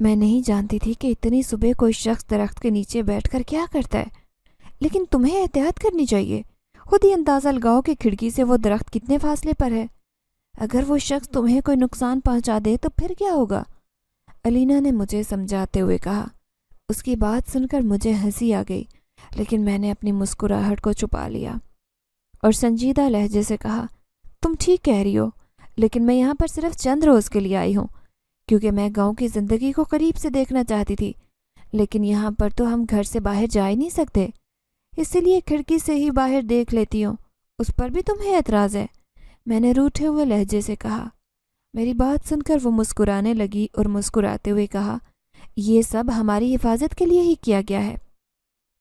میں نہیں جانتی تھی کہ اتنی صبح کوئی شخص درخت کے نیچے بیٹھ کر کیا کرتا ہے، لیکن تمہیں احتیاط کرنی چاہیے۔ خود ہی اندازہ لگاؤ کہ کھڑکی سے وہ درخت کتنے فاصلے پر ہے۔ اگر وہ شخص تمہیں کوئی نقصان پہنچا دے تو پھر کیا ہوگا؟ علینا نے مجھے سمجھاتے ہوئے کہا۔ اس کی بات سن کر مجھے ہنسی آ گئی، لیکن میں نے اپنی مسکراہٹ کو چھپا لیا اور سنجیدہ لہجے سے کہا، تم ٹھیک کہہ رہی ہو، لیکن میں یہاں پر صرف چند روز کے لیے آئی ہوں، کیونکہ میں گاؤں کی زندگی کو قریب سے دیکھنا چاہتی تھی، لیکن یہاں پر تو ہم گھر سے باہر جا ہی نہیں سکتے، اسی لیے کھڑکی سے ہی باہر دیکھ لیتی ہوں۔ اس پر بھی تمہیں اعتراض ہے؟ میں نے روٹھے ہوئے لہجے سے کہا۔ میری بات سن کر وہ مسکرانے لگی اور مسکراتے ہوئے کہا، یہ سب ہماری حفاظت کے لیے ہی کیا گیا ہے،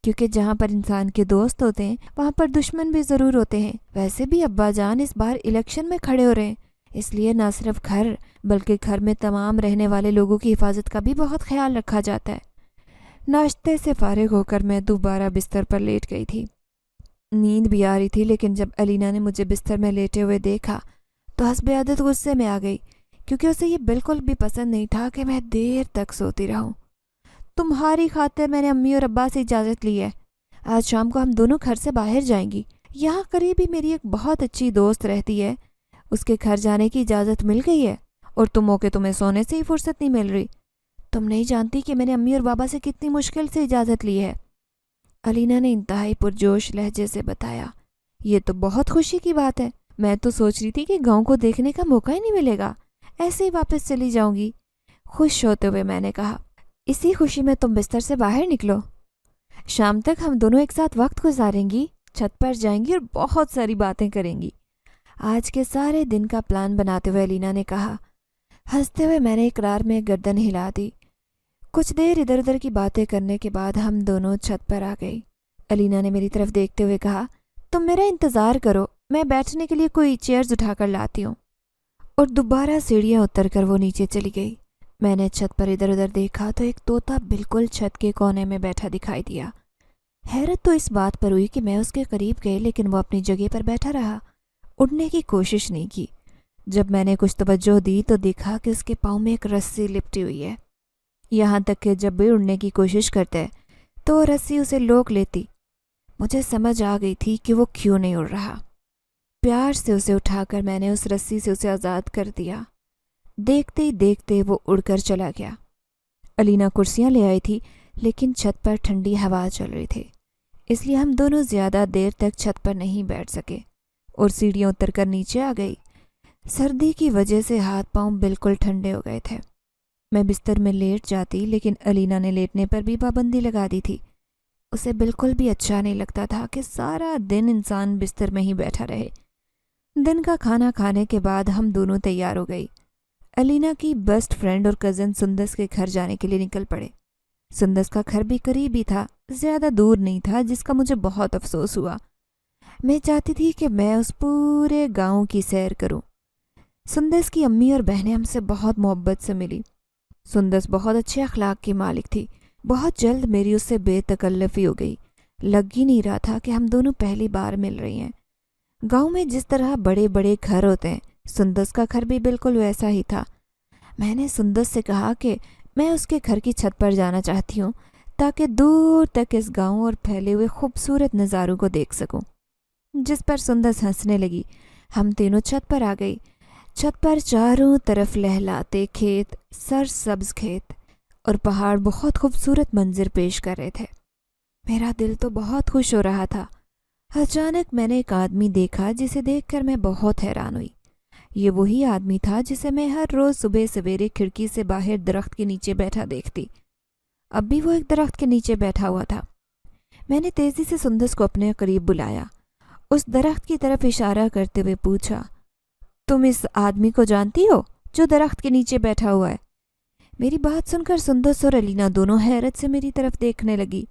کیونکہ جہاں پر انسان کے دوست ہوتے ہیں وہاں پر دشمن بھی ضرور ہوتے ہیں۔ ویسے بھی ابا جان اس بار الیکشن میں کھڑے ہو رہے ہیں، اس لیے نہ صرف گھر بلکہ گھر میں تمام رہنے والے لوگوں کی حفاظت کا بھی بہت خیال رکھا جاتا ہے۔ ناشتے سے فارغ ہو کر میں دوبارہ بستر پر لیٹ گئی تھی۔ نیند بھی آ رہی تھی، لیکن جب علینا نے مجھے بستر میں لیٹے ہوئے دیکھا تو حسب عادت غصے میں آ گئی، کیونکہ اسے یہ بالکل بھی پسند نہیں تھا کہ میں دیر تک سوتی رہوں۔ تمہاری خاطر میں نے امی اور ابا سے اجازت لی ہے، آج شام کو ہم دونوں گھر سے باہر جائیں گی۔ یہاں قریب ہی میری ایک بہت اچھی دوست رہتی ہے، اس کے گھر جانے کی اجازت مل گئی ہے، اور تمہیں سونے سے ہی فرصت نہیں مل رہی۔ تم نہیں جانتی کہ میں نے امی اور بابا سے کتنی مشکل سے اجازت لی ہے، علینا نے انتہائی پرجوش لہجے سے بتایا۔ یہ تو بہت خوشی کی بات ہے، میں تو سوچ رہی تھی کہ گاؤں کو دیکھنے کا موقع ہی نہیں ملے گا، ایسے ہی واپس چلی جاؤں گی۔ خوش ہوتے ہوئے میں نے کہا، اسی خوشی میں تم بستر سے باہر نکلو، شام تک ہم دونوں ایک ساتھ وقت گزاریں گی، چھت پر جائیں گی اور بہت ساری باتیں کریں گی۔ آج کے سارے دن کا پلان بناتے ہوئے علینا نے کہا۔ ہنستے ہوئے میں نے اقرار میں گردن ہلا دی۔ کچھ دیر ادھر ادھر کی باتیں کرنے کے بعد ہم دونوں چھت پر آ گئی۔ علینا نے میری طرف دیکھتے ہوئے کہا، تم میرا انتظار کرو، میں بیٹھنے کے لیے کوئی چیئرز اٹھا کر لاتی ہوں، اور دوبارہ سیڑھیاں اتر کر وہ نیچے چلی گئی۔ میں نے چھت پر ادھر ادھر دیکھا تو ایک طوطا بالکل چھت کے کونے میں بیٹھا دکھائی دیا۔ حیرت تو اس بات پر ہوئی کہ میں اس کے قریب گئی، لیکن وہ اپنی جگہ پر بیٹھا رہا، اڑنے کی کوشش نہیں کی۔ جب میں نے کچھ توجہ دی تو دیکھا کہ اس کے پاؤں میں ایک رسی لپٹی ہوئی ہے، یہاں تک کہ جب بھی اڑنے کی کوشش کرتا ہے تو وہ رسی اسے لوک لیتی۔ مجھے سمجھ آ گئی تھی کہ وہ کیوں نہیں اڑ رہا۔ پیار سے اسے اٹھا کر میں نے اس رسی سے اسے آزاد کر دیا۔ دیکھتے ہی دیکھتے وہ اڑ کر چلا گیا۔ علینا کرسیاں لے آئی تھی، لیکن چھت پر ٹھنڈی ہوا چل رہی تھی، اس لیے ہم دونوں زیادہ دیر تک چھت پر نہیں بیٹھ سکے اور سیڑھیاں اتر کر نیچے آ گئی۔ سردی کی وجہ سے ہاتھ پاؤں بالکل ٹھنڈے ہو گئے تھے۔ میں بستر میں لیٹ جاتی، لیکن علینا نے لیٹنے پر بھی پابندی لگا دی تھی۔ اسے بالکل بھی اچھا نہیں لگتا تھا کہ سارا دن انسان بستر میں ہی بیٹھا رہے۔ دن کا کھانا کھانے کے بعد ہم دونوں تیار ہو گئی۔ علینا کی بیسٹ فرینڈ اور کزن سندس کے گھر جانے کے لیے نکل پڑے۔ سندس کا گھر بھی قریب ہی تھا، زیادہ دور نہیں تھا، جس کا مجھے بہت افسوس ہوا۔ میں چاہتی تھی کہ میں اس پورے گاؤں کی سیر کروں۔ سندس کی امی اور بہنیں ہم سے بہت محبت سے ملی۔ سندس بہت اچھے اخلاق کی مالک تھی۔ بہت جلد میری اس سے بے تکلفی ہو گئی۔ لگ ہی نہیں رہا تھا کہ ہم دونوں پہلی بار مل رہی ہیں۔ گاؤں میں جس طرح بڑے بڑے گھر ہوتے ہیں، سندس کا گھر بھی بالکل ویسا ہی تھا۔ میں نے سندس سے کہا کہ میں اس کے گھر کی چھت پر جانا چاہتی ہوں تاکہ دور تک اس گاؤں اور پھیلے ہوئے خوبصورت نظاروں کو دیکھ سکوں، جس پر سندس ہنسنے لگی۔ ہم تینوں چھت پر آ گئی۔ چھت پر چاروں طرف لہلاتے کھیت، سرسبز کھیت اور پہاڑ بہت خوبصورت منظر پیش کر رہے تھے۔ میرا دل تو بہت خوش ہو رہا تھا۔ اچانک میں نے ایک آدمی دیکھا جسے دیکھ کر میں بہت حیران ہوئی۔ یہ وہی آدمی تھا جسے میں ہر روز صبح سویرے کھڑکی سے باہر درخت کے نیچے بیٹھا دیکھتی۔ اب بھی وہ ایک درخت کے نیچے بیٹھا ہوا تھا۔ میں نے تیزی سے سندس کو اپنے قریب بلایا، اس درخت کی طرف اشارہ کرتے ہوئے پوچھا، تم اس آدمی کو جانتی ہو جو درخت کے نیچے بیٹھا ہوا ہے؟ میری بات سن کر سندس اور علینا دونوں حیرت سے میری طرف دیکھنے لگی۔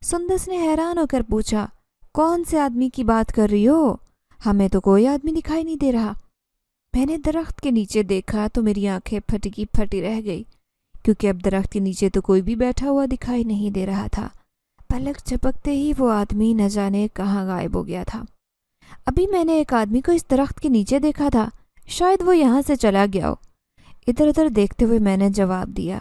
سندس نے حیران ہو کر پوچھا، کون سے آدمی کی بات کر رہی ہو؟ ہمیں تو کوئی آدمی دکھائی نہیں دے رہا۔ میں نے درخت کے نیچے دیکھا تو میری آنکھیں پھٹی کی پھٹی رہ گئی، کیونکہ اب درخت کے نیچے تو کوئی بھی بیٹھا ہوا دکھائی نہیں دے رہا تھا۔ پلک جھپکتے ہی وہ آدمی نہ جانے کہاں غائب ہو گیا تھا۔ ابھی میں نے ایک آدمی کو اس درخت کے نیچے دیکھا تھا، شاید وہ یہاں سے چلا گیا ہو۔ ادھر ادھر دیکھتے ہوئے میں نے جواب دیا،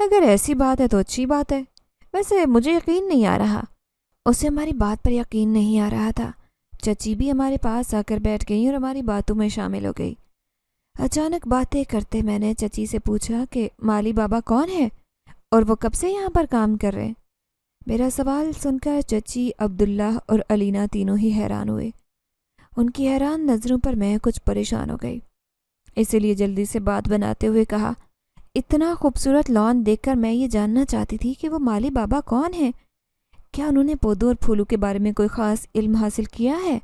اگر ایسی بات ہے تو اچھی بات ہے، ویسے مجھے یقین نہیں آ رہا۔ اسے ہماری بات پر یقین نہیں آ رہا تھا۔ چچی بھی ہمارے پاس آ کر بیٹھ گئی اور ہماری باتوں میں شامل ہو گئی۔ اچانک باتیں کرتے میں نے چچی سے پوچھا کہ مالی بابا کون ہے اور وہ کب سے یہاں پر کام کر رہے ہیں؟ میرا سوال سن کر چچی، عبداللہ اور علینا تینوں ہی حیران ہوئے۔ ان کی حیران نظروں پر میں کچھ پریشان ہو گئی، اسی لیے جلدی سے بات بناتے ہوئے کہا، اتنا خوبصورت لان دیکھ کر میں یہ جاننا چاہتی تھی کہ وہ مالی بابا کون ہیں؟ کیا انہوں نے پودوں اور پھولوں کے بارے میں کوئی خاص علم حاصل کیا ہے؟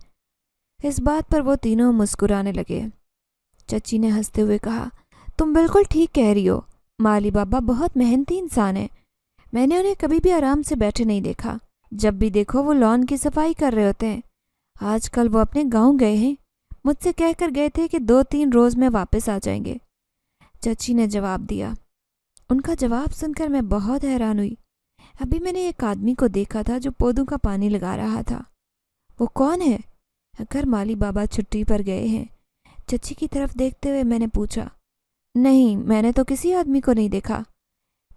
اس بات پر وہ تینوں مسکرانے لگے۔ چچی نے ہنستے ہوئے کہا، تم بالکل ٹھیک کہہ رہی ہو، مالی بابا بہت محنتی انسان ہیں۔ میں نے انہیں کبھی بھی آرام سے بیٹھے نہیں دیکھا، جب بھی دیکھو وہ لان کی صفائی کر رہے ہوتے ہیں۔ آج کل وہ اپنے گاؤں گئے ہیں، مجھ سے کہہ کر گئے تھے کہ 2-3 روز میں واپس آ جائیں گے۔ چچی نے جواب دیا۔ ان کا جواب سن کر میں بہت حیران ہوئی۔ ابھی میں نے ایک آدمی کو دیکھا تھا جو پودوں کا پانی لگا رہا تھا۔ وہ کون ہے؟ اگر مالی بابا چھٹی پر گئے ہیں؟ چچی کی طرف دیکھتے ہوئے میں نے پوچھا۔ نہیں، میں نے تو کسی آدمی کو نہیں دیکھا۔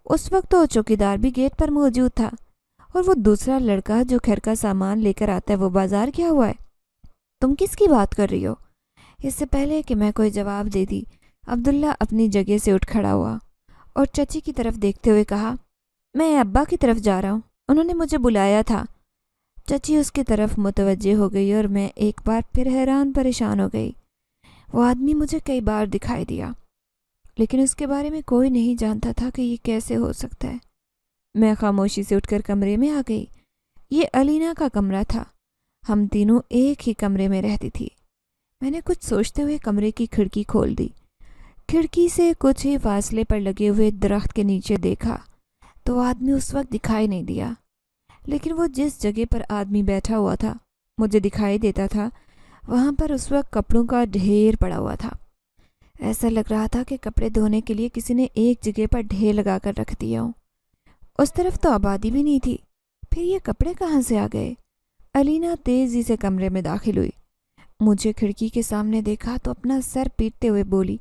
اس وقت تو چوکیدار بھی گیٹ پر موجود تھا، اور وہ دوسرا لڑکا جو گھر کا سامان لے کر آتا ہے وہ بازار گیا ہوا ہے۔ تم کس کی بات کر رہی ہو؟ اس سے پہلے کہ میں کوئی جواب دیتی، عبداللہ اپنی جگہ سے اٹھ کھڑا ہوا اور چچی کی طرف دیکھتے ہوئے کہا، میں ابا کی طرف جا رہا ہوں، انہوں نے مجھے بلایا تھا۔ چچی اس کی طرف متوجہ ہو گئی اور میں ایک بار پھر حیران پریشان ہو گئی۔ وہ آدمی مجھے کئی بار دکھائی دیا، لیکن اس کے بارے میں کوئی نہیں جانتا تھا کہ یہ کیسے ہو سکتا ہے۔ میں خاموشی سے اٹھ کر کمرے میں آ گئی۔ یہ علینا کا کمرہ تھا، ہم تینوں ایک ہی کمرے میں رہتی تھی۔ میں نے کچھ سوچتے ہوئے کمرے کی کھڑکی کھول دی۔ کھڑکی سے کچھ ہی فاصلے پر لگے ہوئے درخت کے نیچے دیکھا تو آدمی اس وقت دکھائی نہیں دیا، لیکن وہ جس جگہ پر آدمی بیٹھا ہوا تھا مجھے دکھائی دیتا تھا، وہاں پر اس وقت کپڑوں کا ڈھیر پڑا ہوا تھا۔ ایسا لگ رہا تھا کہ کپڑے دھونے کے لیے کسی نے ایک جگہ پر ڈھیر لگا کر رکھ دیا ہو۔ اس طرف تو آبادی بھی نہیں تھی، پھر یہ کپڑے کہاں سے آ گئے؟ علینا تیزی سے کمرے میں داخل ہوئی۔ مجھے کھڑکی کے سامنے دیکھا تو اپنا سر پیٹتے ہوئے بولی،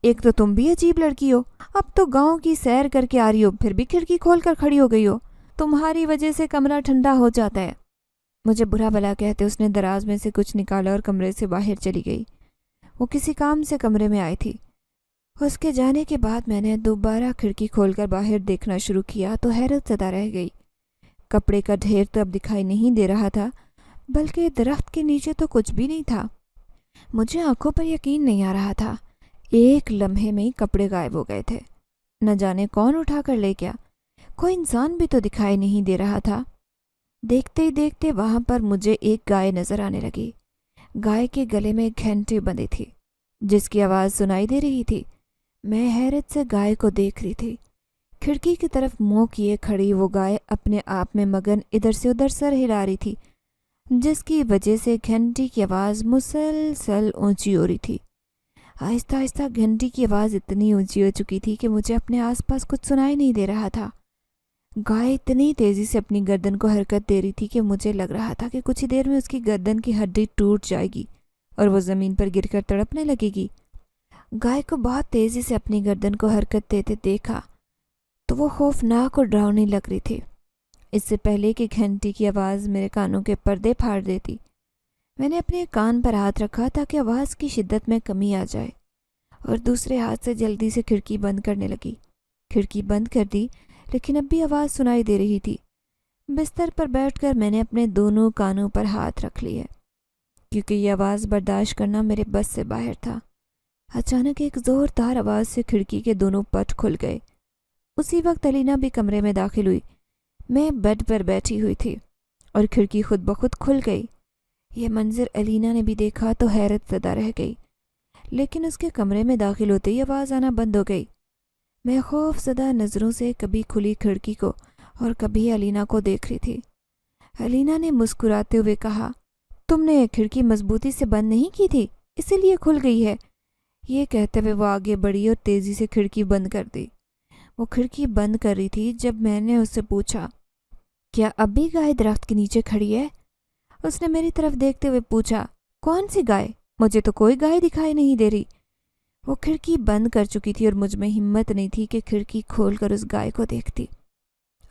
ایک تو تم بھی عجیب لڑکی ہو، اب تو گاؤں کی سیر کر کے آ رہی ہو، پھر بھی کھڑکی کھول کر کھڑی ہو گئی ہو۔ تمہاری وجہ سے کمرہ ٹھنڈا ہو جاتا ہے۔ مجھے برا بھلا کہتے اس نے دراز میں سے کچھ نکالا اور کمرے سے باہر چلی گئی۔ وہ کسی کام سے کمرے میں آئی تھی۔ اس کے جانے کے بعد میں نے دوبارہ کھڑکی کھول کر باہر دیکھنا شروع کیا تو حیرت زدہ رہ گئی۔ کپڑے کا ڈھیر تو اب دکھائی نہیں دے رہا تھا، بلکہ درخت کے نیچے تو کچھ بھی نہیں تھا۔ مجھے آنکھوں پر یقین نہیں آ رہا تھا، ایک لمحے میں ہی کپڑے غائب ہو گئے تھے۔ نہ جانے کون اٹھا کر لے گیا، کوئی انسان بھی تو دکھائی نہیں دے رہا تھا۔ دیکھتے ہی دیکھتے وہاں پر مجھے ایک گائے نظر آنے لگی۔ گائے کے گلے میں گھنٹی بندھی تھی جس کی آواز سنائی دے رہی تھی۔ میں حیرت سے گائے کو دیکھ رہی تھی۔ کھڑکی کی طرف منہ کیے کھڑی وہ گائے اپنے آپ میں مگن ادھر سے ادھر سر ہلا رہی تھی، جس کی وجہ سے گھنٹی کی آواز مسلسل اونچی ہو رہی تھی۔ آہستہ آہستہ گھنٹی کی آواز اتنی اونچی ہو چکی تھی کہ مجھے اپنے آس پاس کچھ سنائی نہیں دے رہا تھا۔ گائے اتنی تیزی سے اپنی گردن کو حرکت دے رہی تھی کہ مجھے لگ رہا تھا کہ کچھ ہی دیر میں اس کی گردن کی ہڈی ٹوٹ جائے گی اور وہ زمین پر گر کر تڑپنے لگے گی۔ گائے کو بہت تیزی سے اپنی گردن کو حرکت دیتے دیکھا تو وہ خوفناک اور ڈراؤنی لگ رہی تھی۔ اس سے پہلے کہ گھنٹی کی آواز میرے کانوں کے پردے پھاڑ دیتی، میں نے اپنے کان پر ہاتھ رکھا تاکہ آواز کی شدت میں کمی آ جائے، اور دوسرے ہاتھ سے جلدی سے کھڑکی بند کرنے لگی۔ کھڑکی بند کر دی، لیکن اب بھی آواز سنائی دے رہی تھی۔ بستر پر بیٹھ کر میں نے اپنے دونوں کانوں پر ہاتھ رکھ لیے، کیونکہ یہ آواز برداشت کرنا میرے بس سے باہر تھا۔ اچانک ایک زوردار آواز سے کھڑکی کے دونوں پٹ کھل گئے۔ اسی وقت علینا بھی کمرے میں داخل ہوئی۔ میں بیڈ پر بیٹھی ہوئی تھی اور کھڑکی خود بخود کھل گئی۔ یہ منظر علینا نے بھی دیکھا تو حیرت زدہ رہ گئی، لیکن اس کے کمرے میں داخل ہوتے ہی آواز آنا بند ہو گئی۔ میں خوف زدہ نظروں سے کبھی کھلی کھڑکی کو اور کبھی علینا کو دیکھ رہی تھی۔ علینا نے مسکراتے ہوئے کہا، تم نے کھڑکی مضبوطی سے بند نہیں کی تھی، اسی لیے کھل گئی ہے۔ یہ کہتے ہوئے وہ آگے بڑھی اور تیزی سے کھڑکی بند کر دی۔ وہ کھڑکی بند کر رہی تھی جب میں نے اس سے پوچھا، کیا اب بھی گائے درخت کے نیچے کھڑی ہے؟ اس نے میری طرف دیکھتے ہوئے پوچھا، کون سی گائے؟ مجھے تو کوئی گائے دکھائی نہیں دے رہی۔ وہ کھڑکی بند کر چکی تھی اور مجھ میں ہمت نہیں تھی کہ کھڑکی کھول کر اس گائے کو دیکھتی۔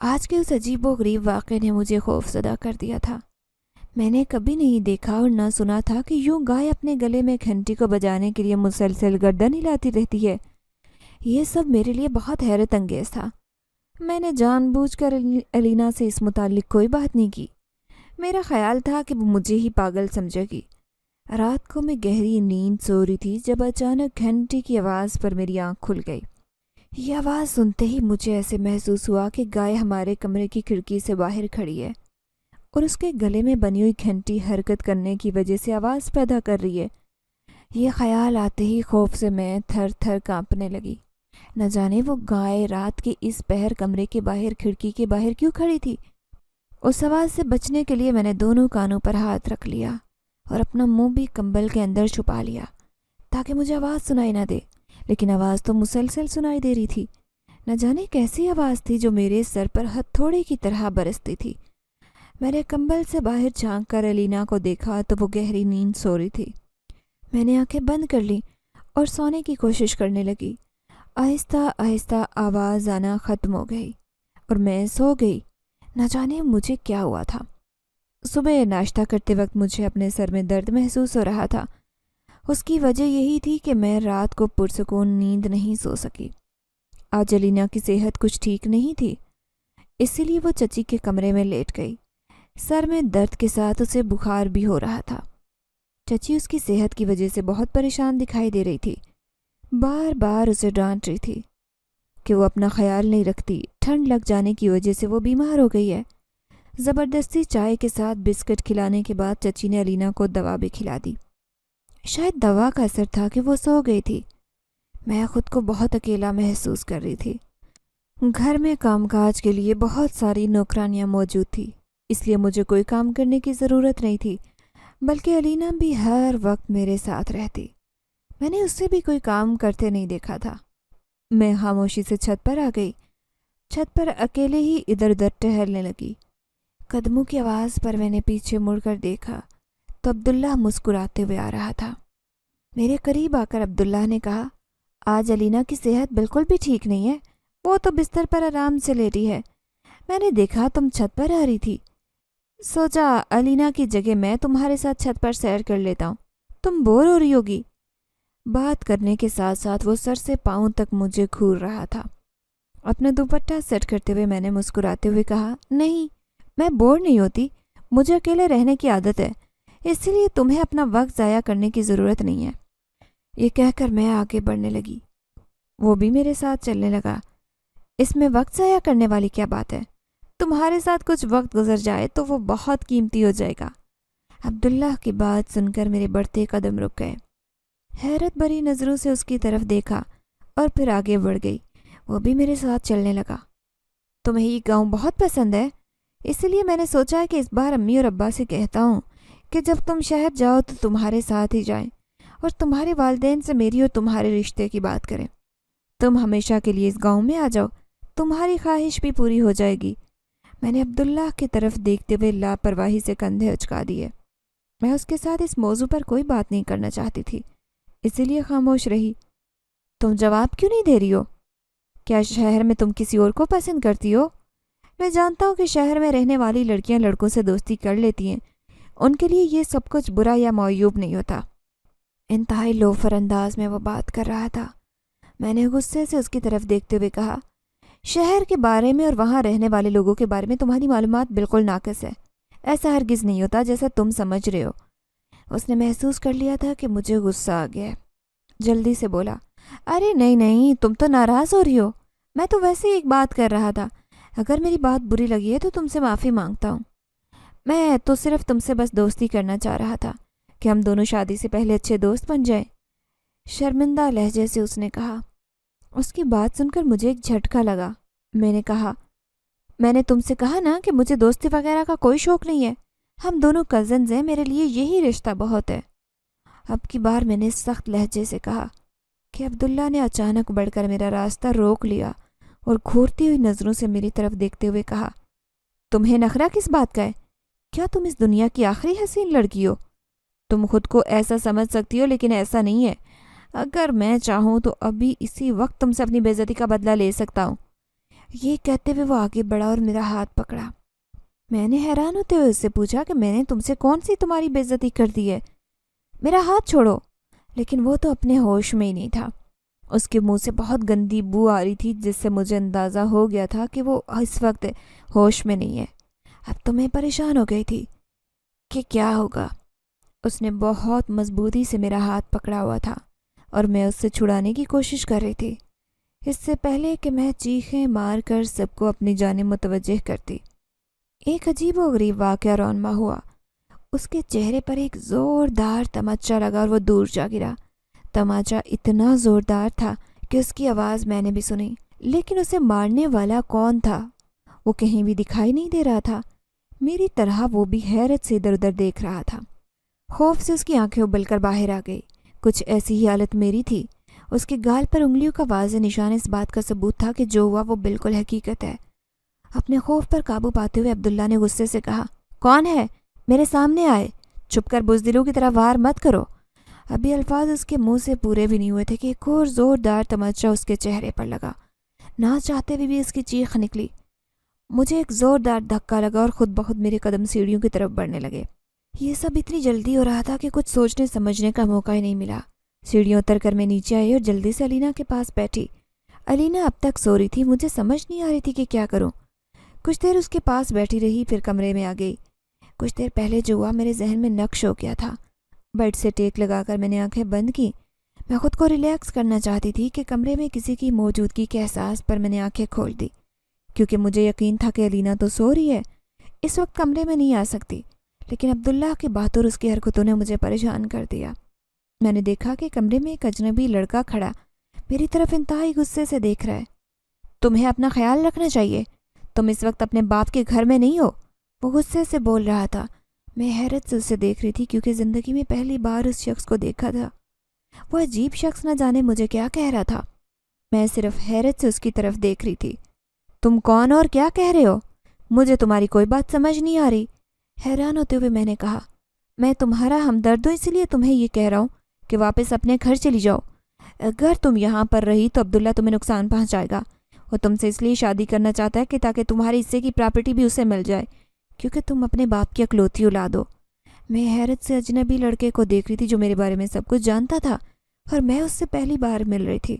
آج کے اس عجیب و غریب واقعے نے مجھے خوف زدہ کر دیا تھا۔ میں نے کبھی نہیں دیکھا اور نہ سنا تھا کہ یوں گائے اپنے گلے میں گھنٹی کو بجانے کے لیے مسلسل گردن ہلاتی رہتی ہے۔ یہ سب میرے لیے بہت حیرت انگیز تھا۔ میں نے جان بوجھ کر الینا سے اس متعلق کوئی بات نہیں کی۔ میرا خیال تھا کہ وہ مجھے ہی پاگل سمجھے گی۔ رات کو میں گہری نیند سو رہی تھی جب اچانک گھنٹی کی آواز پر میری آنکھ کھل گئی۔ یہ آواز سنتے ہی مجھے ایسے محسوس ہوا کہ گائے ہمارے کمرے کی کھڑکی سے باہر کھڑی ہے اور اس کے گلے میں بنی ہوئی گھنٹی حرکت کرنے کی وجہ سے آواز پیدا کر رہی ہے۔ یہ خیال آتے ہی خوف سے میں تھر تھر کانپنے لگی۔ نہ جانے وہ گائے رات کے اس پہر کمرے کے باہر کھڑکی کے باہر کیوں کھڑی تھی۔ اس آواز سے بچنے کے لیے میں نے دونوں کانوں پر ہاتھ رکھ لیا اور اپنا منہ بھی کمبل کے اندر چھپا لیا تاکہ مجھے آواز سنائی نہ دے، لیکن آواز تو مسلسل سنائی دے رہی تھی۔ نہ جانے کیسی آواز تھی جو میرے سر پر ہتھوڑے کی طرح برستی تھی۔ میں نے کمبل سے باہر جھانک کر الینا کو دیکھا تو وہ گہری نیند سو رہی تھی۔ میں نے آنکھیں بند کر لیں اور سونے کی کوشش کرنے لگی۔ آہستہ آہستہ آواز آنا ختم ہو گئی اور میں سو گئی۔ نہ جانے مجھے کیا ہوا تھا۔ صبح ناشتہ کرتے وقت مجھے اپنے سر میں درد محسوس ہو رہا تھا۔ اس کی وجہ یہی تھی کہ میں رات کو پرسکون نیند نہیں سو سکی۔ آج الینا کی صحت کچھ ٹھیک نہیں تھی، اسی لیے وہ چچی کے کمرے میں لیٹ گئی۔ سر میں درد کے ساتھ اسے بخار بھی ہو رہا تھا۔ چچی اس کی صحت کی وجہ سے بہت پریشان دکھائی دے رہی تھی، بار بار اسے ڈانٹ رہی تھی کہ وہ اپنا خیال نہیں رکھتی، ٹھنڈ لگ جانے کی وجہ سے وہ بیمار ہو گئی ہے۔ زبردستی چائے کے ساتھ بسکٹ کھلانے کے بعد چچی نے الینا کو دوا بھی کھلا دی۔ شاید دوا کا اثر تھا کہ وہ سو گئی تھی۔ میں خود کو بہت اکیلا محسوس کر رہی تھی۔ گھر میں کام کاج کے لیے بہت ساری نوکرانیاں موجود تھی، اس لیے مجھے کوئی کام کرنے کی ضرورت نہیں تھی، بلکہ الینا بھی ہر وقت میرے ساتھ رہتی۔ میں نے اسے بھی کوئی کام کرتے نہیں دیکھا تھا۔ میں خاموشی سے چھت پر آ گئی۔ چھت پر اکیلے ہی ادھر ادھر ٹہلنے لگی۔ قدموں کی آواز پر میں نے پیچھے مڑ کر دیکھا تو عبداللہ مسکراتے ہوئے آ رہا تھا۔ میرے قریب آ کر عبداللہ نے کہا، آج الینا کی صحت بالکل بھی ٹھیک نہیں ہے، وہ تو بستر پر آرام سے لیٹی ہے۔ میں نے دیکھا تم چھت پر آ رہی تھی، سوچا الینا کی جگہ میں تمہارے ساتھ چھت پر سیر کر لیتا ہوں، تم بور ہو رہی ہوگی۔ بات کرنے کے ساتھ ساتھ وہ سر سے پاؤں تک مجھے گھور رہا تھا۔ اپنا دوپٹہ سیٹ کرتے ہوئے میں نے مسکراتے ہوئے کہا، نہیں، میں بور نہیں ہوتی، مجھے اکیلے رہنے کی عادت ہے، اسی لیے تمہیں اپنا وقت ضائع کرنے کی ضرورت نہیں ہے۔ یہ کہہ کر میں آگے بڑھنے لگی۔ وہ بھی میرے ساتھ چلنے لگا۔ اس میں وقت ضائع کرنے والی کیا بات ہے؟ تمہارے ساتھ کچھ وقت گزر جائے تو وہ بہت قیمتی ہو جائے گا۔ عبداللہ کی بات سن کر میرے بڑھتے قدم رک گئے۔ حیرت بھری نظروں سے اس کی طرف دیکھا اور پھر آگے بڑھ گئی۔ وہ بھی میرے ساتھ چلنے لگا۔ تمہیں یہ گاؤں بہت پسند ہے، اسی لیے میں نے سوچا کہ اس بار امی اور ابا سے کہتا ہوں کہ جب تم شہر جاؤ تو تمہارے ساتھ ہی جائیں اور تمہارے والدین سے میری اور تمہارے رشتے کی بات کریں۔ تم ہمیشہ کے لیے اس گاؤں میں آ جاؤ، تمہاری خواہش بھی پوری ہو جائے گی۔ میں نے عبداللہ کی طرف دیکھتے ہوئے لاپرواہی سے کندھے اچکا دیے۔ میں اس کے ساتھ اس موضوع پر کوئی بات نہیں کرنا چاہتی تھی، اسی لیے خاموش رہی۔ تم جواب کیوں نہیں دے رہی ہو؟ کیا شہر میں تم کسی اور کو پسند کرتی ہو؟ میں جانتا ہوں کہ شہر میں رہنے والی لڑکیاں لڑکوں سے دوستی کر لیتی ہیں، ان کے لیے یہ سب کچھ برا یا معیوب نہیں ہوتا۔ انتہائی لوفر انداز میں وہ بات کر رہا تھا۔ میں نے غصے سے اس کی طرف دیکھتے ہوئے کہا، شہر کے بارے میں اور وہاں رہنے والے لوگوں کے بارے میں تمہاری معلومات بالکل ناقص ہے، ایسا ہرگز نہیں ہوتا جیسا تم سمجھ رہے ہو۔ اس نے محسوس کر لیا تھا کہ مجھے غصہ آ گیا ہے، جلدی سے بولا، ارے نہیں نہیں، تم تو ناراض ہو رہی ہو، میں تو ویسے ہی ایک بات کر رہا تھا، اگر میری بات بری لگی ہے تو تم سے معافی مانگتا ہوں۔ میں تو صرف تم سے بس دوستی کرنا چاہ رہا تھا کہ ہم دونوں شادی سے پہلے اچھے دوست بن جائیں، شرمندہ لہجے سے اس نے کہا۔ اس کی بات سن کر مجھے ایک جھٹکا لگا۔ میں نے کہا، میں نے تم سے کہا نا کہ مجھے دوستی وغیرہ کا کوئی شوق نہیں ہے، ہم دونوں کزنز ہیں، میرے لیے یہی رشتہ بہت ہے۔ اب کی بار میں نے سخت لہجے سے کہا کہ عبداللہ نے اچانک بڑھ کر میرا راستہ روک لیا اور گھورتی ہوئی نظروں سے میری طرف دیکھتے ہوئے کہا، تمہیں نخرہ کس بات کا ہے؟ کیا تم اس دنیا کی آخری حسین لڑکی ہو؟ تم خود کو ایسا سمجھ سکتی ہو لیکن ایسا نہیں ہے، اگر میں چاہوں تو ابھی اسی وقت تم سے اپنی بے عزتی کا بدلہ لے سکتا ہوں۔ یہ کہتے ہوئے وہ آگے بڑھا اور میرا ہاتھ پکڑا۔ میں نے حیران ہوتے ہوئے اس سے پوچھا کہ میں نے تم سے کون سی تمہاری بے عزتی کر دی ہے؟ میرا ہاتھ چھوڑو۔ لیکن وہ تو اپنے ہوش میں ہی نہیں تھا۔ اس کے منہ سے بہت گندی بو آ رہی تھی، جس سے مجھے اندازہ ہو گیا تھا کہ وہ اس وقت ہوش میں نہیں ہے۔ اب تو میں پریشان ہو گئی تھی کہ کیا ہوگا۔ اس نے بہت مضبوطی سے میرا ہاتھ پکڑا ہوا تھا اور میں اس سے چھڑانے کی کوشش کر رہی تھی، اس سے پہلے کہ میں چیخیں مار کر سب کو اپنی جانب متوجہ کرتی۔ ایک عجیب و غریب واقعہ رونما ہوا۔ اس کے چہرے پر ایک زوردار تماچا لگا اور وہ دور جا گرا۔ تماچا اتنا زوردار تھا کہ اس کی آواز میں نے بھی سنی، لیکن اسے مارنے والا کون تھا وہ کہیں بھی دکھائی نہیں دے رہا تھا۔ میری طرح وہ بھی حیرت سے ادھر ادھر دیکھ رہا تھا۔ خوف سے اس کی آنکھیں ابل کر باہر آ گئی۔ کچھ ایسی ہی حالت میری تھی۔ اس کے گال پر انگلیوں کا واضح نشان اس بات کا ثبوت تھا کہ جو ہوا وہ بالکل حقیقت ہے۔ اپنے خوف پر قابو پاتے ہوئے عبداللہ نے غصے سے کہا، کون ہے؟ میرے سامنے آئے۔ چھپ کر بزدلوں کی طرح وار مت کرو۔ ابھی الفاظ اس کے منہ سے پورے بھی نہیں ہوئے تھے کہ ایک اور زوردار تمچا اس کے چہرے پر لگا۔ نہ چاہتے ہوئے بھی اس کی چیخ نکلی۔ مجھے ایک زوردار دھکا لگا اور خود بخود میرے قدم سیڑھیوں کی طرف بڑھنے لگے۔ یہ سب اتنی جلدی ہو رہا تھا کہ کچھ سوچنے سمجھنے کا موقع ہی نہیں ملا۔ سیڑھیوں اتر کر میں نیچے آئی اور جلدی سے علینا کے پاس بیٹھی۔ علینا اب تک سو رہی تھی، مجھے سمجھ نہیں آ رہی تھی کہ کیا کروں۔ کچھ دیر اس کے پاس بیٹھی رہی، پھر کمرے میں آ گئی۔ کچھ دیر پہلے جو ہوا میرے ذہن میں نقش ہو گیا تھا۔ بیڈ سے ٹیک لگا کر میں نے آنکھیں بند کی۔ میں خود کو ریلیکس کرنا چاہتی تھی کہ کمرے میں کسی کی موجودگی کے احساس پر میں نے آنکھیں کھول دی، کیونکہ مجھے یقین تھا کہ علینا تو سو رہی ہے، اس وقت کمرے میں نہیں آ سکتی۔ لیکن عبداللہ کی باتوں اور اس کی حرکتوں نے مجھے پریشان کر دیا۔ میں نے دیکھا کہ کمرے میں ایک اجنبی لڑکا کھڑا میری طرف انتہائی غصے سے دیکھ رہا ہے۔ تمہیں اپنا خیال رکھنا چاہیے، تم اس وقت اپنے باپ کے گھر میں نہیں ہو، وہ غصے سے بول رہا تھا۔ میں حیرت سے اسے دیکھ رہی تھی کیونکہ زندگی میں پہلی بار اس شخص کو دیکھا تھا۔ وہ عجیب شخص نہ جانے مجھے کیا کہہ رہا تھا۔ میں صرف حیرت سے اس کی طرف دیکھ رہی تھی۔ تم کون اور کیا کہہ رہے ہو؟ مجھے تمہاری کوئی بات سمجھ نہیں آ رہی۔ حیران ہوتے ہوئے میں نے کہا، میں تمہارا ہمدرد ہوں، اس لیے تمہیں یہ کہہ رہا ہوں کہ واپس اپنے گھر چلی جاؤ۔ اگر تم یہاں پر رہی تو عبداللہ تمہیں نقصان پہنچائے گا۔ وہ تم سے اس لیے شادی کرنا چاہتا ہے کہ تاکہ تمہارے حصے کی پراپرٹی بھی اسے مل جائے، کیونکہ تم اپنے باپ کی اکلوتی اولاد ہو۔ میں حیرت سے اجنبی لڑکے کو دیکھ رہی تھی جو میرے بارے میں سب کچھ جانتا تھا اور میں اس سے پہلی بار مل رہی تھی۔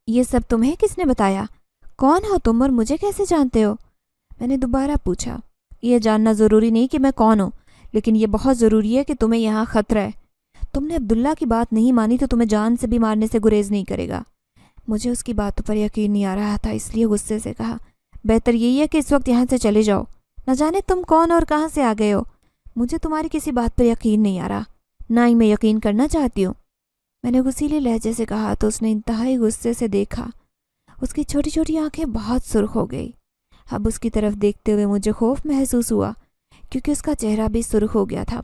یہ سب تمہیں کس نے بتایا؟ کون ہو تم اور مجھے کیسے جانتے ہو؟ میں نے دوبارہ پوچھا۔ یہ جاننا ضروری نہیں کہ میں کون ہوں، لیکن یہ بہت ضروری ہے کہ تمہیں یہاں خطرہ ہے۔ تم نے عبداللہ کی بات نہیں مانی تو تمہیں جان سے بھی مارنے سے گریز نہیں کرے گا۔ مجھے اس کی باتوں پر یقین نہیں آ رہا تھا، اس لیے غصے سے کہا، بہتر یہی ہے کہ اس وقت یہاں سے چلے جاؤ۔ نہ جانے تم کون اور کہاں سے آ گئے ہو۔ مجھے تمہاری کسی بات پر یقین نہیں آ رہا، نہ ہی میں یقین کرنا چاہتی ہوں۔ میں نے غصیلے لہجے سے کہا تو اس نے انتہائی غصے سے دیکھا۔ اس کی چھوٹی چھوٹی آنکھیں بہت سرخ ہو گئی۔ اب اس کی طرف دیکھتے ہوئے مجھے خوف محسوس ہوا کیونکہ اس کا چہرہ بھی سرخ ہو گیا تھا۔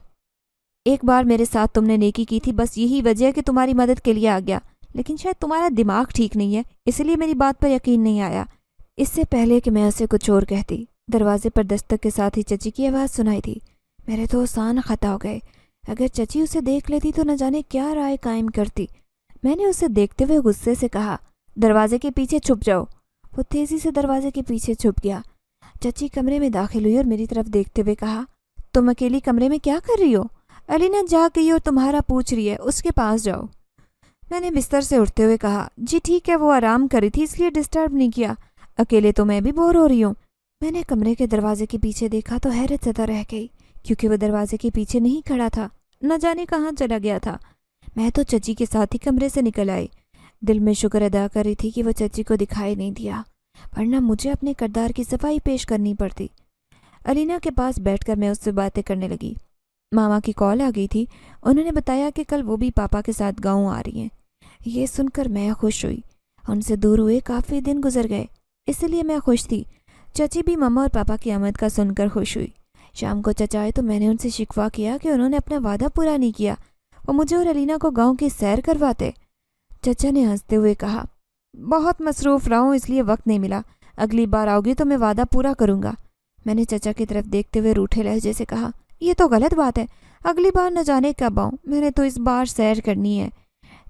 ایک بار میرے ساتھ تم نے نیکی کی تھی، بس یہی وجہ ہے کہ تمہاری مدد کے لیے آ گیا، لیکن شاید تمہارا دماغ ٹھیک نہیں ہے، اس لیے میری بات پر یقین نہیں آیا۔ اس سے پہلے کہ میں اسے کچھ اور کہتی، دروازے پر دستک کے ساتھ ہی چچی کی آواز سنائی تھی۔ میرے تو سان خطا ہو گئے۔ اگر چچی اسے دیکھ لیتی تو نہ جانے کیا رائے قائم کرتی۔ میں نے اسے دیکھتے ہوئے غصے سے کہا، دروازے کے پیچھے چھپ جاؤ۔ وہ تیزی سے دروازے کے پیچھے چھپ گیا۔ چچی کمرے میں داخل ہوئی اور میری طرف دیکھتے ہوئے کہا، تم اکیلی کمرے میں کیا کر رہی ہو؟ علینا جا گئی اور تمہارا پوچھ رہی ہے، اس کے پاس جاؤ۔ میں نے بستر سے اٹھتے ہوئے کہا، جی ٹھیک ہے، وہ آرام کر رہی تھی اس لیے ڈسٹرب نہیں کیا، اکیلے تو میں بھی بور ہو رہی ہوں۔ میں نے کمرے کے دروازے کے پیچھے دیکھا تو حیرت زدہ رہ گئی کیونکہ وہ دروازے کے پیچھے نہیں کھڑا تھا، نہ جانے کہاں چلا گیا تھا۔ میں تو چچی کے ساتھ ہی کمرے سے نکل آئی، دل میں شکر ادا کر رہی تھی کہ وہ چچی کو دکھائی نہیں دیا، ورنہ مجھے اپنے کردار کی صفائی پیش کرنی پڑتی۔ علینا کے پاس بیٹھ کر میں اس سے باتیں کرنے لگی۔ ماما کی کال آ گئی تھی، انہوں نے بتایا کہ کل وہ بھی پاپا کے ساتھ گاؤں آ رہی ہیں۔ یہ سن کر میں خوش ہوئی۔ ان سے دور ہوئے کافی دن گزر گئے، اس لیے میں خوش تھی۔ چچی بھی ماما اور پاپا کی آمد کا سن کر خوش ہوئی۔ شام کو چچا آئے تو میں نے ان سے شکوہ کیا کہ انہوں نے اپنا وعدہ پورا نہیں کیا، وہ مجھے اور علینا کو گاؤں کی سیر کرواتے۔ چچا نے ہنستے ہوئے کہا، بہت مصروف رہا ہوں اس لیے وقت نہیں ملا، اگلی بار آؤ گی تو میں وعدہ پورا کروں گا۔ میں نے چچا کی طرف دیکھتے ہوئے روٹھے لہجے سے کہا، یہ تو غلط بات ہے، اگلی بار نہ جانے کب آؤں، میں نے تو اس بار سیر کرنی ہے۔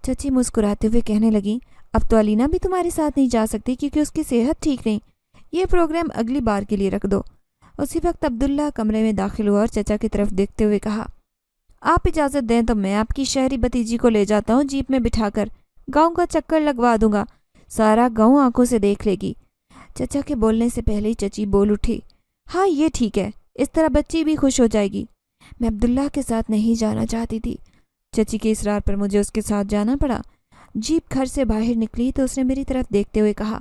چچی مسکراتے ہوئے کہنے لگیں، اب تو علینا بھی تمہارے ساتھ نہیں جا سکتی کیونکہ اس کی صحت ٹھیک نہیں، یہ پروگرام اگلی بار کے لیے رکھ دو۔ اسی وقت عبداللہ کمرے میں داخل ہوا اور چچا کی طرف دیکھتے ہوئے کہا، آپ اجازت دیں تو میں آپ کی شہری بھتیجی کو لے جاتا ہوں جیپ میں بٹھا کر، گاؤں کا چکر لگوا دوں گا، سارا گاؤں آنکھوں سے دیکھ لے گی۔ چچا کے بولنے سے پہلے ہی چچی بول اٹھی، ہاں یہ ٹھیک ہے، اس طرح بچی بھی خوش ہو جائے گی۔ میں عبداللہ کے ساتھ نہیں جانا چاہتی تھی، چچی کے اصرار پر مجھے اس کے ساتھ جانا پڑا۔ جیپ گھر سے باہر نکلی تو اس نے میری طرف دیکھتے ہوئے کہا،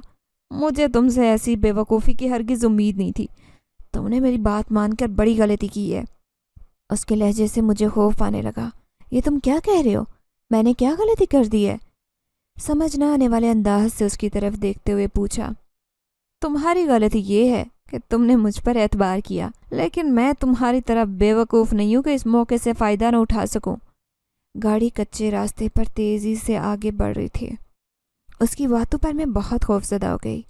مجھے تم سے ایسی بے وقوفی کی ہرگز امید نہیں تھی، تم نے میری بات مان کر بڑی غلطی کی ہے۔ اس کے لہجے سے مجھے خوف آنے لگا، یہ تم کیا کہہ رہے ہو؟ میں نے کیا غلطی کر دی ہے؟ سمجھ نہ آنے والے انداز سے اس کی طرف دیکھتے ہوئے پوچھا، تمہاری غلطی یہ ہے کہ تم نے مجھ پر اعتبار کیا، لیکن میں تمہاری طرح بے وقوف نہیں ہوں کہ اس موقع سے فائدہ نہ اٹھا سکوں۔ گاڑی کچے راستے پر تیزی سے آگے بڑھ رہی تھی۔ اس کی باتوں پر میں بہت خوفزدہ ہو گئی،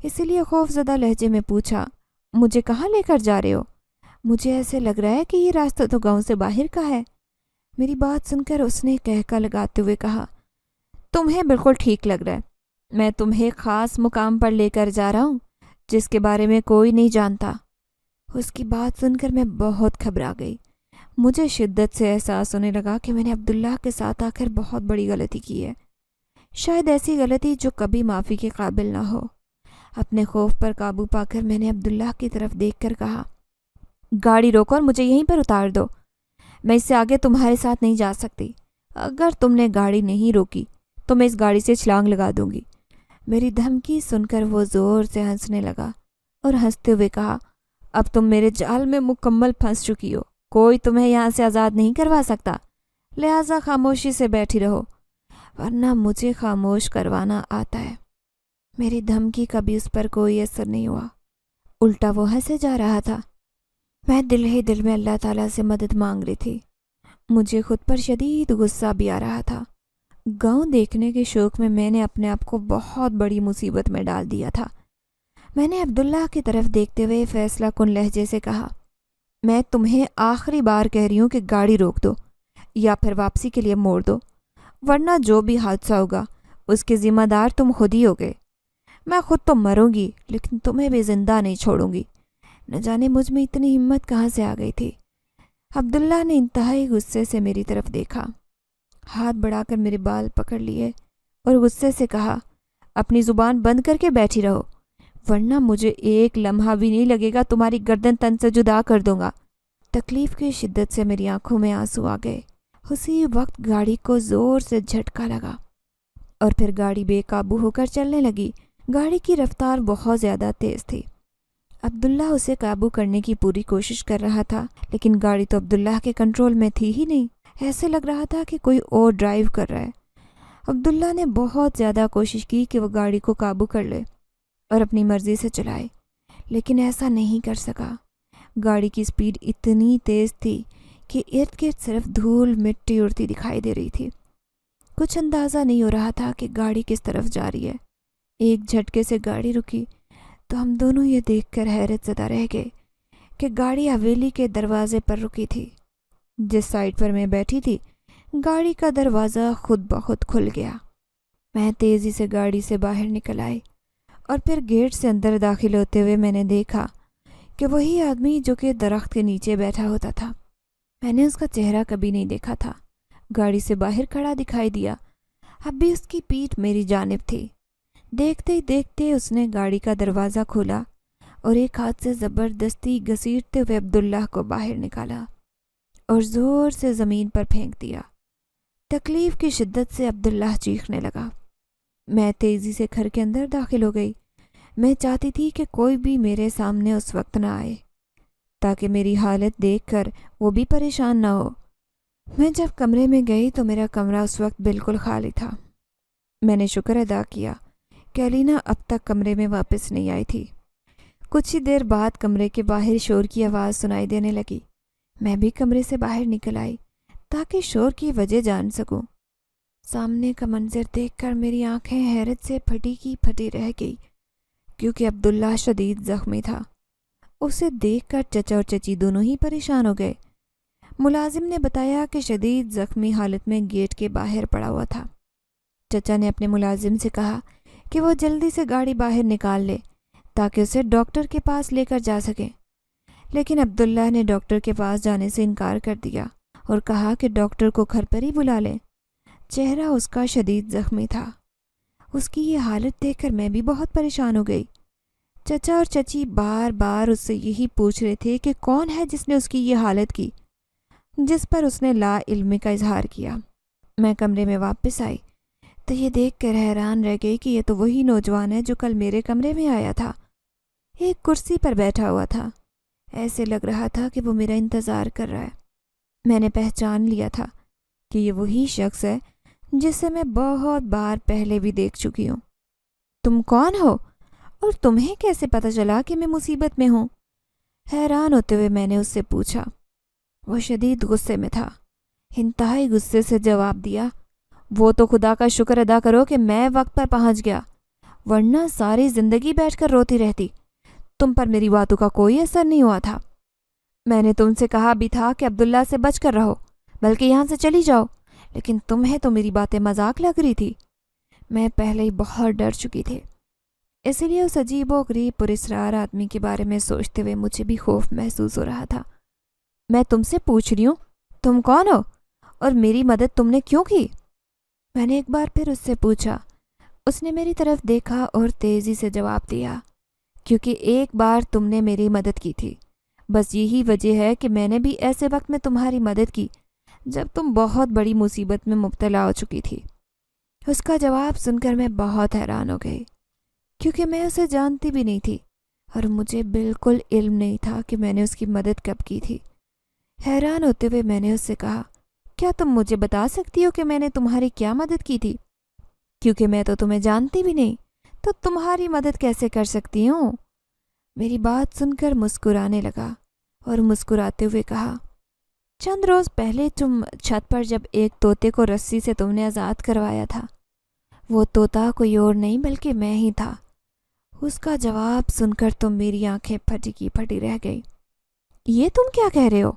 اسی لیے خوفزدہ لہجے میں پوچھا، مجھے کہاں لے کر جا رہے ہو؟ مجھے ایسے لگ رہا ہے کہ یہ راستہ تو گاؤں سے باہر کا ہے۔ میری بات سن کر اس نے کہکا لگاتے ہوئے کہا، تمہیں بالکل ٹھیک لگ رہا ہے، میں تمہیں خاص مقام پر لے کر جا رہا ہوں جس کے بارے میں کوئی نہیں جانتا۔ اس کی بات سن کر میں بہت گھبرا گئی، مجھے شدت سے احساس ہونے لگا کہ میں نے عبداللہ کے ساتھ آ کر بہت بڑی غلطی کی ہے، شاید ایسی غلطی جو کبھی معافی کے قابل نہ ہو۔ اپنے خوف پر قابو پا کر میں نے عبداللہ کی طرف دیکھ کر کہا، گاڑی روکو اور مجھے یہیں پر اتار دو، میں اس سے آگے تمہارے ساتھ نہیں جا سکتی، اگر تم نے گاڑی نہیں روکی تو میں اس گاڑی سے چھلانگ لگا دوں گی۔ میری دھمکی سن کر وہ زور سے ہنسنے لگا اور ہنستے ہوئے کہا، اب تم میرے جال میں مکمل پھنس چکی ہو، کوئی تمہیں یہاں سے آزاد نہیں کروا سکتا، لہٰذا خاموشی سے بیٹھی رہو ورنہ مجھے خاموش کروانا آتا ہے۔ میری دھمکی کا بھی اس پر کوئی اثر نہیں ہوا، الٹا وہ ہنسے جا رہا تھا۔ میں دل ہی دل میں اللہ تعالیٰ سے مدد مانگ رہی تھی، مجھے خود پر شدید غصہ بھی آ رہا تھا۔ گاؤں دیکھنے کے شوق میں نے اپنے آپ کو بہت بڑی مصیبت میں ڈال دیا تھا۔ میں نے عبداللہ کی طرف دیکھتے ہوئے فیصلہ کن لہجے سے کہا، میں تمہیں آخری بار کہہ رہی ہوں کہ گاڑی روک دو یا پھر واپسی کے لیے موڑ دو، ورنہ جو بھی حادثہ ہوگا اس کے ذمہ دار تم خود ہی ہوگے۔ میں خود تو مروں گی لیکن تمہیں بھی زندہ نہیں چھوڑوں گی۔ نہ جانے مجھ میں اتنی ہمت کہاں سے آ گئی تھی۔ عبداللہ نے انتہائی غصے سے میری طرف دیکھا، ہاتھ بڑھا کر میرے بال پکڑ لیے اور غصے سے کہا، اپنی زبان بند کر کے بیٹھی رہو ورنہ مجھے ایک لمحہ بھی نہیں لگے گا تمہاری گردن تن سے جدا کر دوں گا۔ تکلیف کی شدت سے میری آنکھوں میں آنسو آ گئے۔ اسی وقت گاڑی کو زور سے جھٹکا لگا اور پھر گاڑی بے قابو ہو کر چلنے لگی۔ گاڑی کی رفتار بہت زیادہ تیز تھی۔ عبداللہ اسے قابو کرنے کی پوری کوشش کر رہا تھا لیکن گاڑی تو عبداللہ کے کنٹرول میں تھی ہی نہیں، ایسے لگ رہا تھا کہ کوئی اور ڈرائیو کر رہا ہے۔ عبداللہ نے بہت زیادہ کوشش کی کہ وہ گاڑی کو قابو کر لے اور اپنی مرضی سے چلائے، لیکن ایسا نہیں کر سکا۔ گاڑی کی سپیڈ اتنی تیز تھی کہ ارد گرد صرف دھول مٹی اڑتی دکھائی دے رہی تھی۔ کچھ اندازہ نہیں ہو رہا تھا کہ گاڑی کس طرف جا رہی ہے۔ ایک جھٹکے سے گاڑی رکی تو ہم دونوں یہ دیکھ کر حیرت زدہ رہ گئے کہ گاڑی حویلی کے دروازے پر رکی تھی۔ جس سائڈ پر میں بیٹھی تھی گاڑی کا دروازہ خود بخود کھل گیا۔ میں تیزی سے گاڑی سے باہر نکل آئی اور پھر گیٹ سے اندر داخل ہوتے ہوئے میں نے دیکھا کہ وہی آدمی جو کہ درخت کے نیچے بیٹھا ہوتا تھا، میں نے اس کا چہرہ کبھی نہیں دیکھا تھا، گاڑی سے باہر کھڑا دکھائی دیا۔ اب بھی اس کی پیٹھ میری جانب تھی۔ دیکھتے ہی دیکھتے اس نے گاڑی کا دروازہ کھولا اور ایک ہاتھ سے زبردستی گھسیٹتے ہوئے عبداللہ کو باہر نکالا اور زور سے زمین پر پھینک دیا۔ تکلیف کی شدت سے عبداللہ چیخنے لگا۔ میں تیزی سے گھر کے اندر داخل ہو گئی۔ میں چاہتی تھی کہ کوئی بھی میرے سامنے اس وقت نہ آئے تاکہ میری حالت دیکھ کر وہ بھی پریشان نہ ہو۔ میں جب کمرے میں گئی تو میرا کمرہ اس وقت بالکل خالی تھا۔ میں نے شکر ادا کیا کہ علینا اب تک کمرے میں واپس نہیں آئی تھی۔ کچھ ہی دیر بعد کمرے کے باہر شور کی آواز سنائی دینے لگی۔ میں بھی کمرے سے باہر نکل آئی تاکہ شور کی وجہ جان سکوں۔ سامنے کا منظر دیکھ کر میری آنکھیں حیرت سے پھٹی کی پھٹی رہ گئی کیونکہ عبداللہ شدید زخمی تھا۔ اسے دیکھ کر چچا اور چچی دونوں ہی پریشان ہو گئے۔ ملازم نے بتایا کہ شدید زخمی حالت میں گیٹ کے باہر پڑا ہوا تھا۔ چچا نے اپنے ملازم سے کہا کہ وہ جلدی سے گاڑی باہر نکال لے تاکہ اسے ڈاکٹر کے پاس لے کر جا سکے، لیکن عبداللہ نے ڈاکٹر کے پاس جانے سے انکار کر دیا اور کہا کہ ڈاکٹر کو گھر پر ہی بلا لیں۔ چہرہ اس کا شدید زخمی تھا۔ اس کی یہ حالت دیکھ کر میں بھی بہت پریشان ہو گئی۔ چچا اور چچی بار بار اس سے یہی پوچھ رہے تھے کہ کون ہے جس نے اس کی یہ حالت کی، جس پر اس نے لا علمی کا اظہار کیا۔ میں کمرے میں واپس آئی تو یہ دیکھ کر حیران رہ گئی کہ یہ تو وہی نوجوان ہے جو کل میرے کمرے میں آیا تھا۔ ایک کرسی پر بیٹھا ہوا تھا، ایسے لگ رہا تھا کہ وہ میرا انتظار کر رہا ہے۔ میں نے پہچان لیا تھا کہ یہ وہی شخص ہے جسے میں بہت بار پہلے بھی دیکھ چکی ہوں۔ تم کون ہو اور تمہیں کیسے پتہ چلا کہ میں مصیبت میں ہوں؟ حیران ہوتے ہوئے میں نے اس سے پوچھا۔ وہ شدید غصے میں تھا، انتہائی غصے سے جواب دیا، وہ تو خدا کا شکر ادا کرو کہ میں وقت پر پہنچ گیا، ورنہ ساری زندگی بیٹھ کر روتی رہتی۔ تم پر میری باتوں کا کوئی اثر نہیں ہوا تھا۔ میں نے تم سے کہا بھی تھا کہ عبداللہ سے بچ کر رہو، بلکہ یہاں سے چلی جاؤ، لیکن تمہیں تو میری باتیں مذاق لگ رہی تھی۔ میں پہلے ہی بہت ڈر چکی تھی، اسی لیے اس عجیب و غریب پراسرار آدمی کے بارے میں سوچتے ہوئے مجھے بھی خوف محسوس ہو رہا تھا۔ میں تم سے پوچھ رہی ہوں، تم کون ہو اور میری مدد تم نے کیوں کی؟ میں نے ایک بار پھر اس سے پوچھا۔ اس نے میری طرف دیکھا اور تیزی سے جواب دیا، کیونکہ ایک بار تم نے میری مدد کی تھی، بس یہی وجہ ہے کہ میں نے بھی ایسے وقت میں تمہاری مدد کی جب تم بہت بڑی مصیبت میں مبتلا ہو چکی تھی۔ اس کا جواب سن کر میں بہت حیران ہو گئی، کیونکہ میں اسے جانتی بھی نہیں تھی اور مجھے بالکل علم نہیں تھا کہ میں نے اس کی مدد کب کی تھی۔ حیران ہوتے ہوئے میں نے اس سے کہا، کیا تم مجھے بتا سکتی ہو کہ میں نے تمہاری کیا مدد کی تھی؟ کیونکہ میں تو تمہیں جانتی بھی نہیں، تو تمہاری مدد کیسے کر سکتی ہوں؟ میری بات سن کر مسکرانے لگا اور مسکراتے ہوئے کہا، چند روز پہلے تم چھت پر جب ایک طوطے کو رسی سے تم نے آزاد کروایا تھا، وہ طوطا کوئی اور نہیں بلکہ میں ہی تھا۔ اس کا جواب سن کر تو میری آنکھیں پھٹی کی پھٹی رہ گئی۔ یہ تم کیا کہہ رہے ہو؟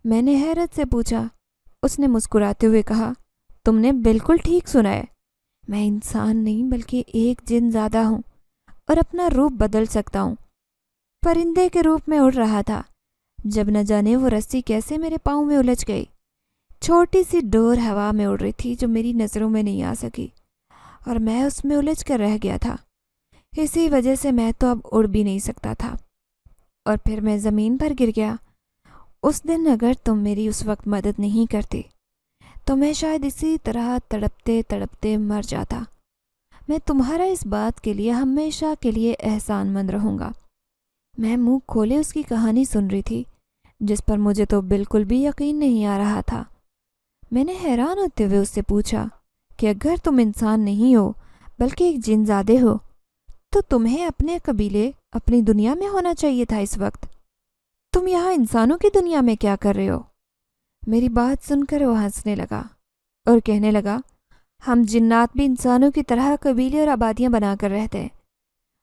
میں نے حیرت سے پوچھا۔ اس نے مسکراتے ہوئے کہا، تم نے بالکل ٹھیک سنا ہے، میں انسان نہیں بلکہ ایک جن زادہ ہوں اور اپنا روپ بدل سکتا ہوں۔ پرندے کے روپ میں اڑ رہا تھا جب نہ جانے وہ رسی کیسے میرے پاؤں میں الجھ گئی۔ چھوٹی سی ڈور ہوا میں اڑ رہی تھی جو میری نظروں میں نہیں آ سکی اور میں اس میں الجھ کر رہ گیا تھا۔ اسی وجہ سے میں تو اب اڑ بھی نہیں سکتا تھا اور پھر میں زمین پر گر گیا۔ اس دن اگر تم میری اس وقت مدد نہیں کرتی تو میں شاید اسی طرح تڑپتے تڑپتے مر جاتا۔ میں تمہارا اس بات کے لیے ہمیشہ کے لیے احسان مند رہوں گا۔ میں منہ کھولے اس کی کہانی سن رہی تھی جس پر مجھے تو بالکل بھی یقین نہیں آ رہا تھا۔ میں نے حیران ہوتے ہوئے اس سے پوچھا کہ اگر تم انسان نہیں ہو بلکہ ایک جن زادے ہو تو تمہیں اپنے قبیلے اپنی دنیا میں ہونا چاہیے تھا اس وقت۔ تم یہاں انسانوں کی دنیا میں کیا کر رہے ہو؟ میری بات سن کر وہ ہنسنے لگا اور کہنے لگا، ہم جنات بھی انسانوں کی طرح قبیلے اور آبادیاں بنا کر رہتے ہیں۔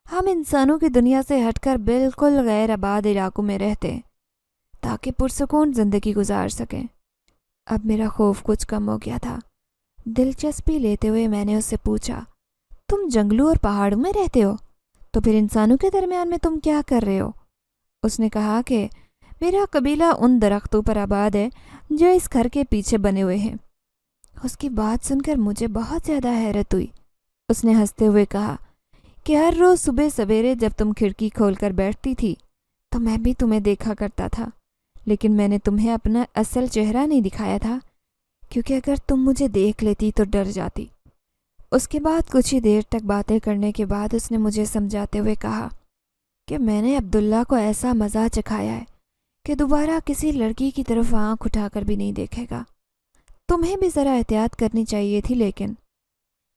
ہم انسانوں کی دنیا سے ہٹ کر بالکل غیر آباد علاقوں میں رہتے ہیں تاکہ پرسکون زندگی گزار سکیں۔ اب میرا خوف کچھ کم ہو گیا تھا۔ دلچسپی لیتے ہوئے میں نے اس سے پوچھا، تم جنگلوں اور پہاڑوں میں رہتے ہو تو پھر انسانوں کے درمیان میں تم کیا کر رہے ہو؟ اس نے کہا کہ میرا قبیلہ ان درختوں پر آباد ہے جو اس گھر کے پیچھے بنے ہوئے ہیں۔ اس کی بات سن کر مجھے بہت زیادہ حیرت ہوئی۔ اس نے ہنستے ہوئے کہا کہ ہر روز صبح سویرے جب تم کھڑکی کھول کر بیٹھتی تھی تو میں بھی تمہیں دیکھا کرتا تھا، لیکن میں نے تمہیں اپنا اصل چہرہ نہیں دکھایا تھا کیونکہ اگر تم مجھے دیکھ لیتی تو ڈر جاتی۔ اس کے بعد کچھ ہی دیر تک باتیں کرنے کے بعد اس نے مجھے سمجھاتے ہوئے کہا کہ میں نے عبداللہ کو ایسا مزہ چکھایا ہے کہ دوبارہ کسی لڑکی کی طرف آنکھ اٹھا کر بھی نہیں دیکھے گا۔ تمہیں بھی ذرا احتیاط کرنی چاہیے تھی، لیکن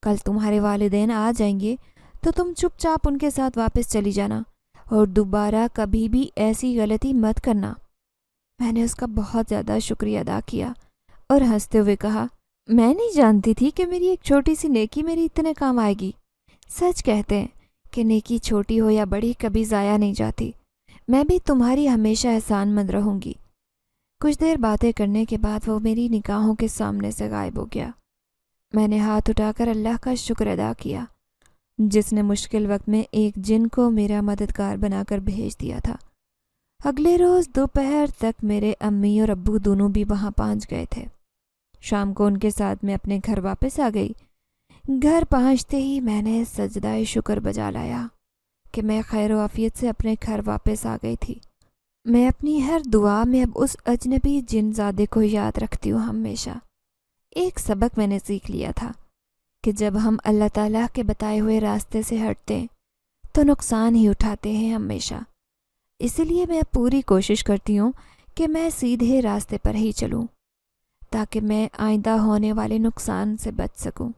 کل تمہارے والدین آ جائیں گے تو تم چپ چاپ ان کے ساتھ واپس چلی جانا اور دوبارہ کبھی بھی ایسی غلطی مت کرنا۔ میں نے اس کا بہت زیادہ شکریہ ادا کیا اور ہنستے ہوئے کہا، میں نہیں جانتی تھی کہ میری ایک چھوٹی سی نیکی میری اتنے کام آئے گی۔ سچ کہتے ہیں کہ نیکی چھوٹی ہو یا بڑی کبھی ضائع نہیں جاتی۔ میں بھی تمہاری ہمیشہ احسان مند رہوں گی۔ کچھ دیر باتیں کرنے کے بعد وہ میری نگاہوں کے سامنے سے غائب ہو گیا۔ میں نے ہاتھ اٹھا کر اللہ کا شکر ادا کیا جس نے مشکل وقت میں ایک جن کو میرا مددگار بنا کر بھیج دیا تھا۔ اگلے روز دوپہر تک میرے امی اور ابو دونوں بھی وہاں پہنچ گئے تھے۔ شام کو ان کے ساتھ میں اپنے گھر واپس آ گئی۔ گھر پہنچتے ہی میں نے سجدہ شکر بجا لایا کہ میں خیر و عافیت سے اپنے گھر واپس آ گئی تھی۔ میں اپنی ہر دعا میں اب اس اجنبی جن زادے کو یاد رکھتی ہوں ہمیشہ۔ ایک سبق میں نے سیکھ لیا تھا کہ جب ہم اللہ تعالیٰ کے بتائے ہوئے راستے سے ہٹتے تو نقصان ہی اٹھاتے ہیں ہمیشہ۔ اسی لیے میں پوری کوشش کرتی ہوں کہ میں سیدھے راستے پر ہی چلوں تاکہ میں آئندہ ہونے والے نقصان سے بچ سکوں۔